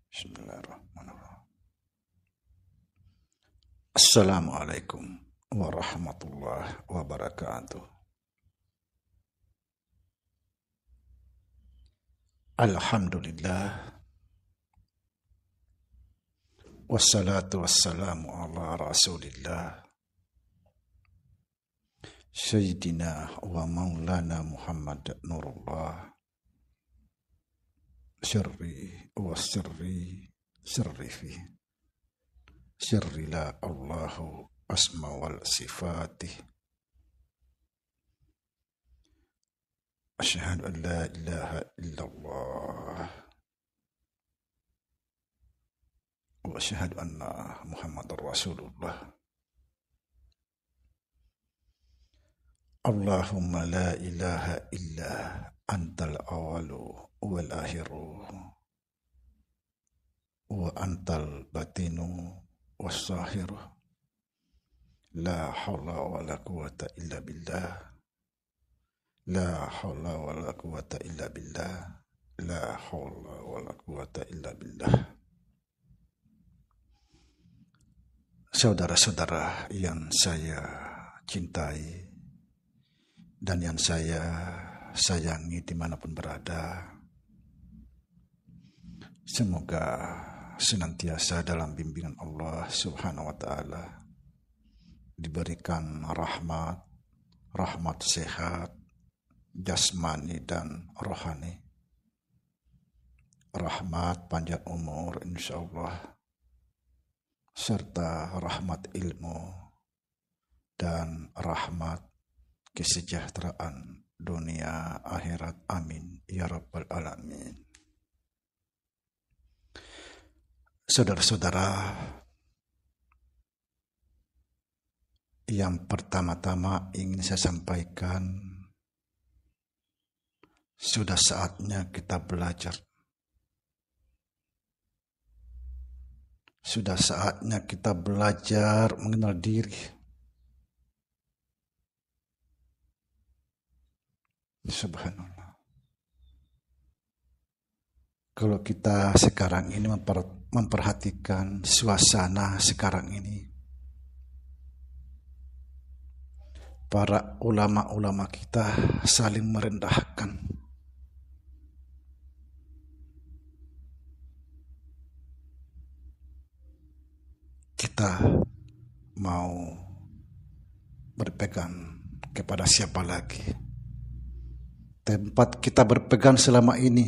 Bismillahirrahmanirrahim. Assalamualaikum warahmatullahi wabarakatuh. Alhamdulillah. Wassalatu wassalamu ala rasulillah. Sayyidina wa maulana Muhammad Nurullah. Syirri wa sirri fi sirri la Allahu asma wal sifatih. Asyhadu an la ilaha illallah wa asyhadu anna Muhammadar Rasulullah. Allahumma la ilaha illa antal awalu wal akhiru wa antal batinu was sahiru. La haula wa la quwata illa billah. La haula wa la quwata illa billah. La haula wa la quwata illa billah. Saudara-saudara yang saya cintai dan yang saya sayangi dimanapun berada, semoga senantiasa dalam bimbingan Allah Subhanahu wa Ta'ala, diberikan rahmat sehat jasmani dan rohani, rahmat panjang umur insyaallah, serta rahmat ilmu dan rahmat kesejahteraan dunia akhirat. Amin ya rabbal alamin. Saudara-saudara, yang pertama-tama ingin saya sampaikan, sudah saatnya kita belajar. Sudah saatnya kita belajar mengenal diri. Subhanallah. Kalau kita sekarang ini memperhatikan suasana sekarang ini, para ulama-ulama kita saling merendahkan. Kita mau berpegang kepada siapa lagi? Tempat kita berpegang selama ini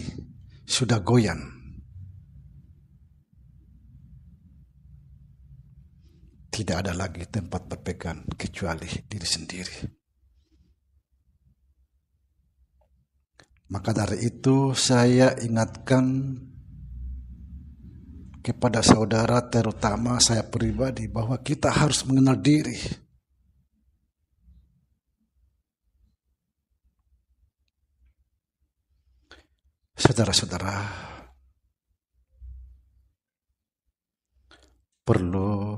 sudah goyang. Tidak ada lagi tempat berpegang kecuali diri sendiri. Maka dari itu saya ingatkan kepada saudara, terutama saya pribadi, bahwa kita harus mengenal diri. Saudara-saudara, perlu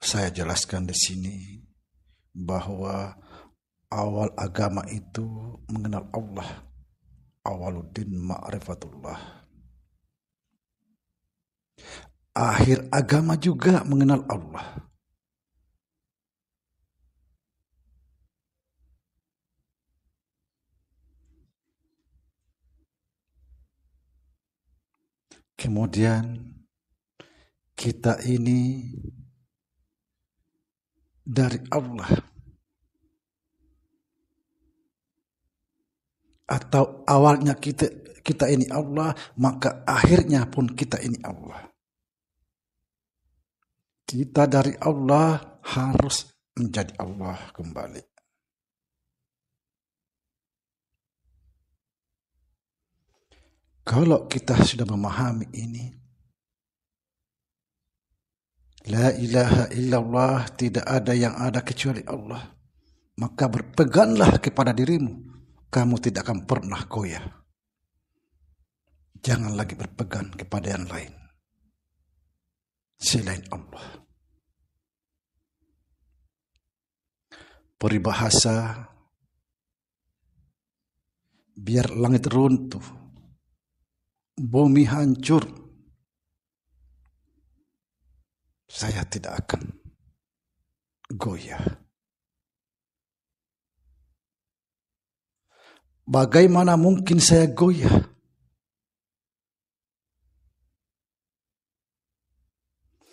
saya jelaskan di sini bahwa awal agama itu mengenal Allah. Awaluddin ma'rifatullah. Akhir agama juga mengenal Allah. Kemudian kita ini dari Allah, atau awalnya kita ini Allah, maka akhirnya pun kita ini Allah. Kita dari Allah harus menjadi Allah kembali. Kalau kita sudah memahami ini, la ilaha illallah, tidak ada yang ada kecuali Allah, maka berpeganglah kepada dirimu. Kamu tidak akan pernah goyah. Jangan lagi berpegang kepada yang lain selain Allah. Peribahasa, biar langit runtuh, bumi hancur, saya tidak akan goyah. Bagaimana mungkin saya goyah?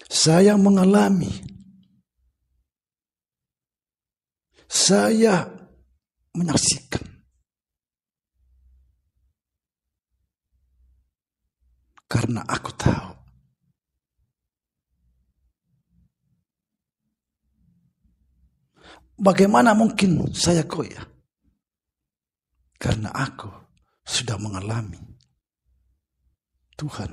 Saya mengalami, saya menyaksikan. Karena aku tahu bagaimana mungkin saya goyah? Karena aku sudah mengalami Tuhan.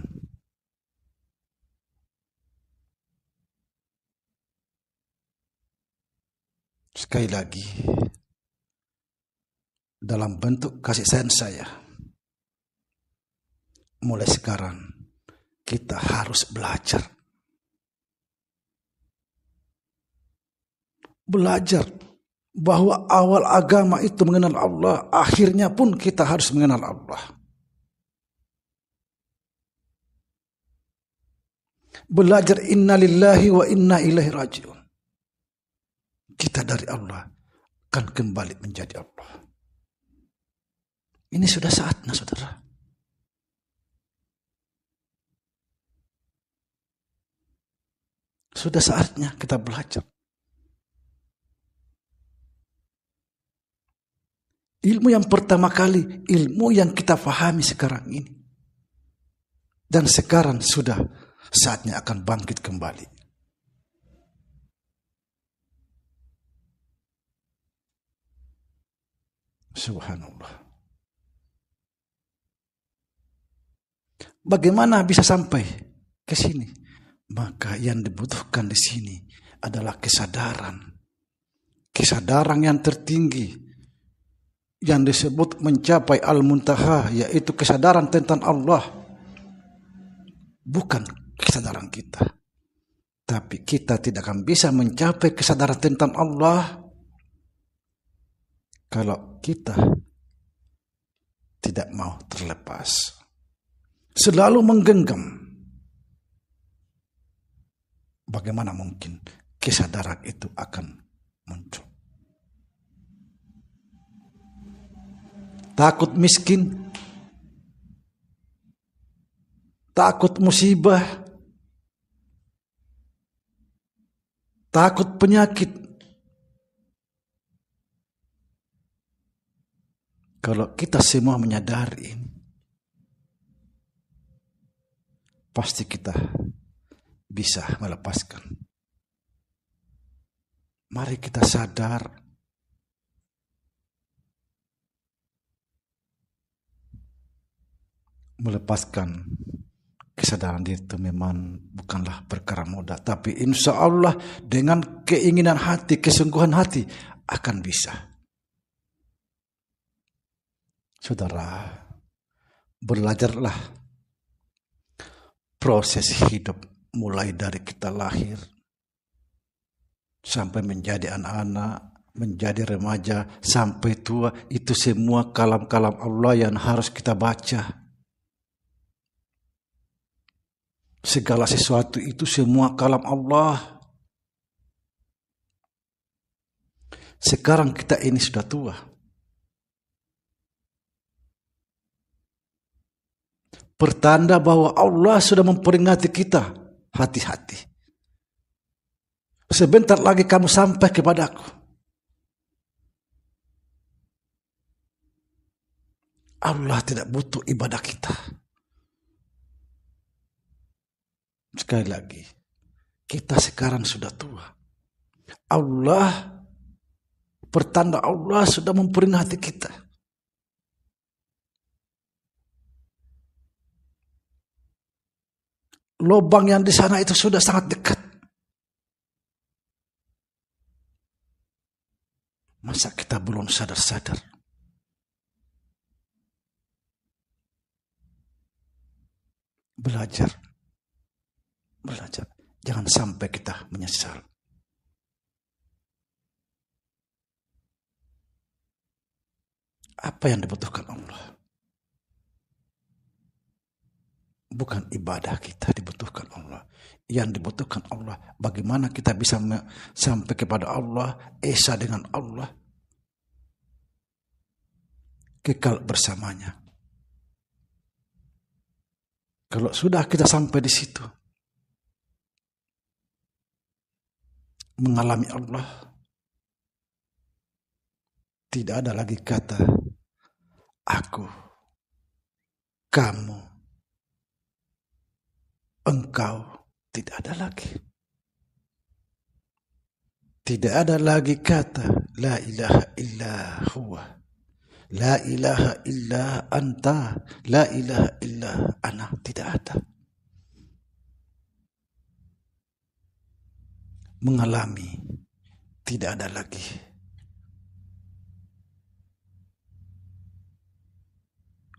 Sekali lagi, dalam bentuk kasih sayang saya, mulai sekarang kita harus belajar. Belajar bahwa awal agama itu mengenal Allah, akhirnya pun kita harus mengenal Allah. Belajar inna lillahi wa inna ilaihi raji'un. Kita dari Allah akan kembali menjadi Allah. Ini sudah saatnya, saudara. Sudah saatnya kita belajar. Ilmu yang pertama kali, ilmu yang kita pahami sekarang ini. Dan sekarang sudah saatnya akan bangkit kembali. Subhanallah. Bagaimana bisa sampai ke sini? Maka yang dibutuhkan di sini adalah kesadaran. Kesadaran yang tertinggi yang disebut mencapai al-muntaha, yaitu kesadaran tentang Allah. Bukan kesadaran kita. Tapi kita tidak akan bisa mencapai kesadaran tentang Allah kalau kita tidak mau terlepas. Selalu menggenggam. Bagaimana mungkin kesadaran itu akan muncul? Takut miskin, takut musibah, takut penyakit. Kalau kita semua menyadari ini, pasti kita bisa melepaskan. Mari kita sadar melepaskan kesadaran diri itu memang bukanlah perkara mudah, tapi insya Allah dengan keinginan hati, kesungguhan hati akan bisa. Saudara, belajarlah proses hidup mulai dari kita lahir sampai menjadi anak-anak, menjadi remaja, sampai tua. Itu semua kalam-kalam Allah yang harus kita baca. Segala sesuatu itu semua kalam Allah. Sekarang kita ini sudah tua. Pertanda bahwa Allah sudah memperingati kita. Hati-hati. Sebentar lagi kamu sampai kepadaku. Allah tidak butuh ibadah kita. Sekali lagi, kita sekarang sudah tua. Allah, pertanda Allah sudah memperingati kita. Lubang yang di sana itu sudah sangat dekat. Masa kita belum sadar-sadar? Belajar. Jangan sampai kita menyesal. Apa yang dibutuhkan Allah? bukan ibadah kita dibutuhkan Allah. Yang dibutuhkan Allah, bagaimana kita bisa sampai kepada Allah, esa dengan Allah, kekal bersamanya. Kalau sudah kita sampai di situ, mengalami Allah, tidak ada lagi kata aku, kamu, engkau, tidak ada lagi. Tidak ada lagi kata la ilaha illa huwa, la ilaha illa anta, la ilaha illa ana, tidak ada. Mengalami, tidak ada lagi.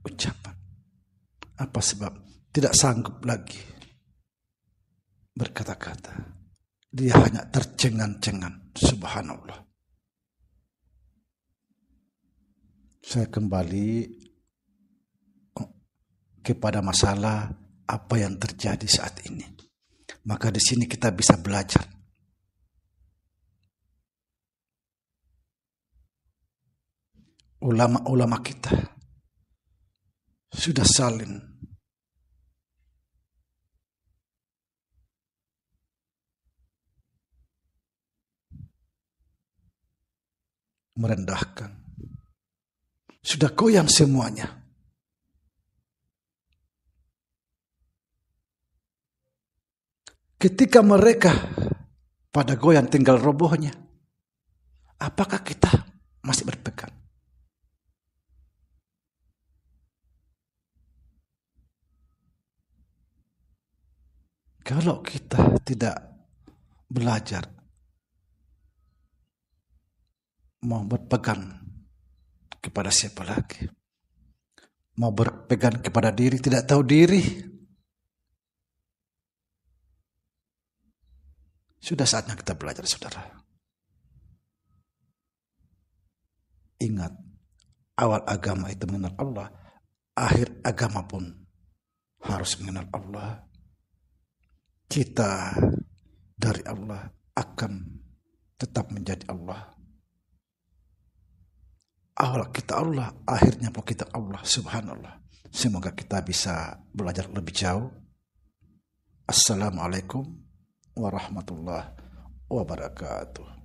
Ucapan. Apa sebab? Tidak sanggup lagi berkata-kata. Dia hanya tercengang-cengang. Subhanallah. Saya kembali kepada masalah apa yang terjadi saat ini. Maka di sini kita bisa belajar. Ulama-ulama kita sudah saling merendahkan. Sudah goyang semuanya. Ketika mereka pada goyang tinggal robohnya, apakah kita masih berpegang? Kalau kita tidak belajar mau berpegang kepada siapa lagi? Mau berpegang kepada diri, tidak tahu diri. Sudah saatnya kita belajar, saudara. Ingat, awal agama itu mengenal Allah, akhir agama pun harus mengenal Allah. Kita dari Allah akan tetap menjadi Allah. Awal kita Allah, akhirnya pun kita Allah. Subhanallah. Semoga kita bisa belajar lebih jauh. Assalamualaikum warahmatullahi wabarakatuh.